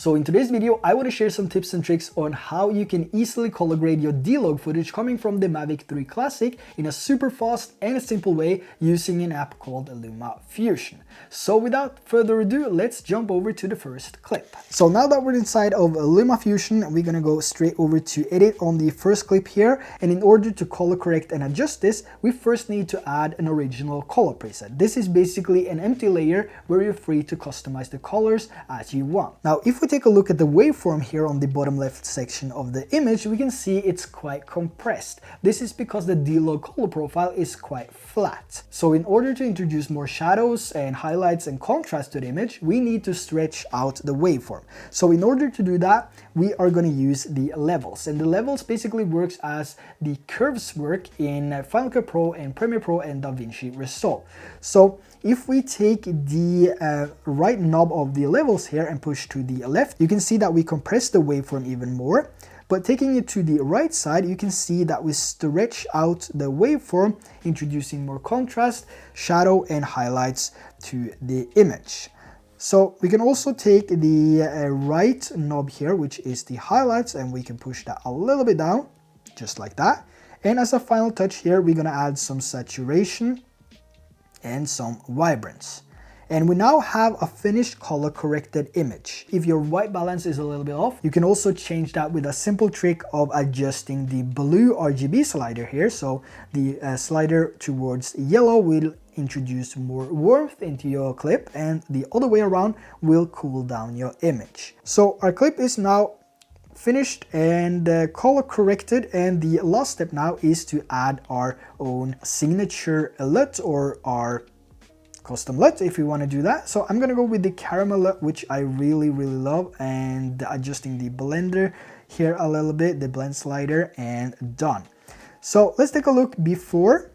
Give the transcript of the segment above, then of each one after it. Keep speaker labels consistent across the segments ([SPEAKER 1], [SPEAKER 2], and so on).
[SPEAKER 1] So in today's video, I want to share some tips and tricks on how you can easily color grade your D-Log footage coming from the Mavic 3 Classic in a super fast and simple way using an app called LumaFusion. So without further ado, let's jump over to the first clip. So now that we're inside of LumaFusion, we're gonna go straight over to edit on the first clip here. And in order to color correct and adjust this, we first need to add an original color preset. This is basically an empty layer where you're free to customize the colors as you want. Now, if we take a look at the waveform here on the bottom left section of the image, we can see it's quite compressed. This is because the D-Log color profile is quite flat. So in order to introduce more shadows and highlights and contrast to the image, we need to stretch out the waveform. So in order to do that, we are going to use the levels. And the levels basically works as the curves work in Final Cut Pro and Premiere Pro and DaVinci Resolve. So if we take the right knob of the levels here and push to the left, you can see that we compress the waveform even more. But taking it to the right side, you can see that we stretch out the waveform, introducing more contrast, shadow, and highlights to the image. So we can also take the right knob here, which is the highlights, and we can push that a little bit down, just like that. And as a final touch here, we're gonna add some saturation and some vibrance. And we now have a finished color corrected image. If your white balance is a little bit off, you can also change that with a simple trick of adjusting the blue RGB slider here. So the slider towards yellow will introduce more warmth into your clip, and the other way around will cool down your image. So our clip is now finished and color corrected, and the last step now is to add our own signature LUT or our custom LUT if you want to do that. So I'm gonna go with the caramel LUT, which I really love, and adjusting the blender here a little bit, the blend slider, and done. So let's take a look before,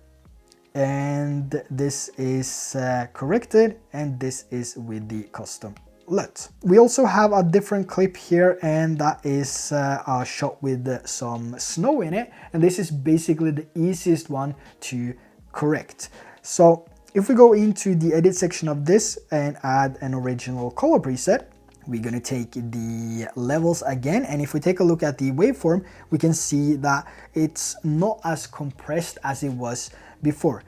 [SPEAKER 1] and this is corrected, and this is with the custom LUT. We also have a different clip here, and that is a shot with some snow in it, and this is basically the easiest one to correct. So if we go into the edit section of this and add an original color preset, we're going to take the levels again, and if we take a look at the waveform, we can see that it's not as compressed as it was before.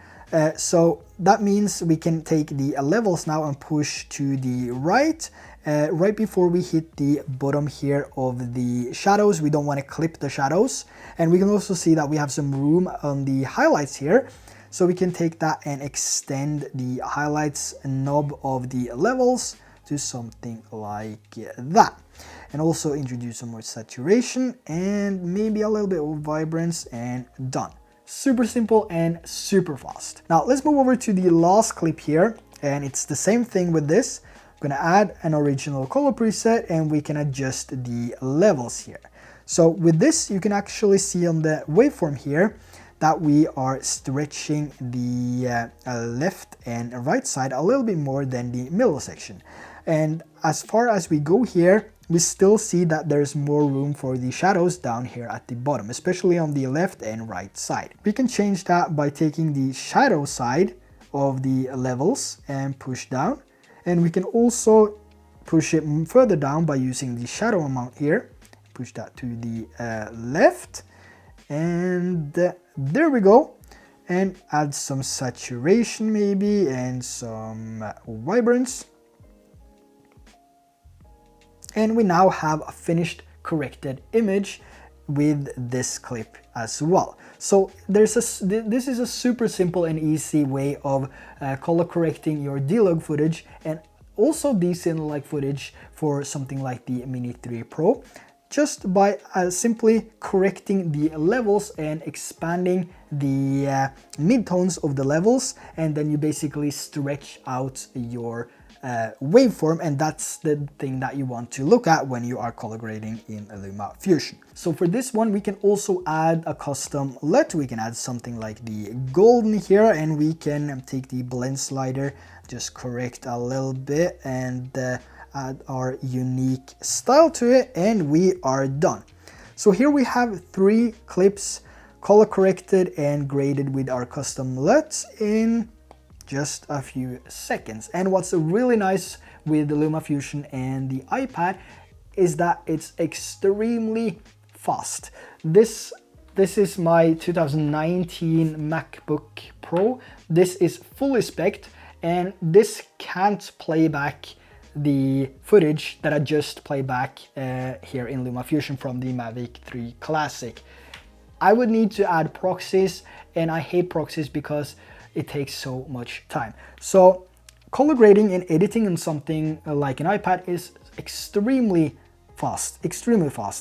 [SPEAKER 1] So that means we can take the levels now and push to the right, right before we hit the bottom here of the shadows. We don't want to clip the shadows, and we can also see that we have some room on the highlights here. So we can take that and extend the highlights knob of the levels to something like that. And also introduce some more saturation and maybe a little bit of vibrance, and done. Super simple and super fast. Now let's move over to the last clip here, and it's the same thing with this. I'm gonna add an original color preset, and we can adjust the levels here. So with this, you can actually see on the waveform here that we are stretching the left and right side a little bit more than the middle section. And as far as we go here, we still see that there's more room for the shadows down here at the bottom, especially on the left and right side. We can change that by taking the shadow side of the levels and push down. And we can also push it further down by using the shadow amount here. Push that to the left, and there we go. And add some saturation maybe, and some vibrance. And we now have a finished corrected image with this clip as well. So this is a super simple and easy way of color correcting your D-Log footage, and also decent like footage for something like the Mini 3 Pro, just by simply correcting the levels and expanding the midtones of the levels, and then you basically stretch out your waveform, and that's the thing that you want to look at when you are color grading in LumaFusion. So for this one, we can also add a custom LUT. We can add something like the golden here, and we can take the blend slider, just correct a little bit, and add our unique style to it, and we are done. So here we have 3 clips color corrected and graded with our custom LUTs in just a few seconds. And what's really nice with the LumaFusion and the iPad is that it's extremely fast. This is my 2019 MacBook Pro. This is fully spec'd, and this can't play back the footage that I just played back here in LumaFusion from the Mavic 3 Classic. I would need to add proxies, and I hate proxies because it takes so much time. So color grading and editing on something like an iPad is extremely fast,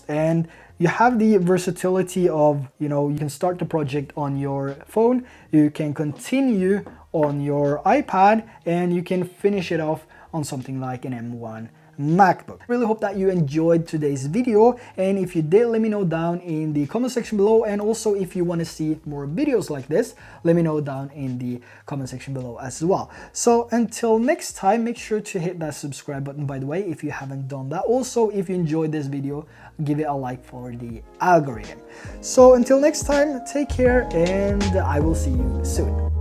[SPEAKER 1] and you have the versatility of, you know, you can start the project on your phone, you can continue on your iPad, and you can finish it off on something like an M1 MacBook. Really hope that you enjoyed today's video, and if you did, let me know down in the comment section below, and also if you want to see more videos like this, let me know down in the comment section below as well. So until next time, make sure to hit that subscribe button, by the way, if you haven't done that. Also, if you enjoyed this video, give it a like for the algorithm. So until next time, take care, and I will see you soon.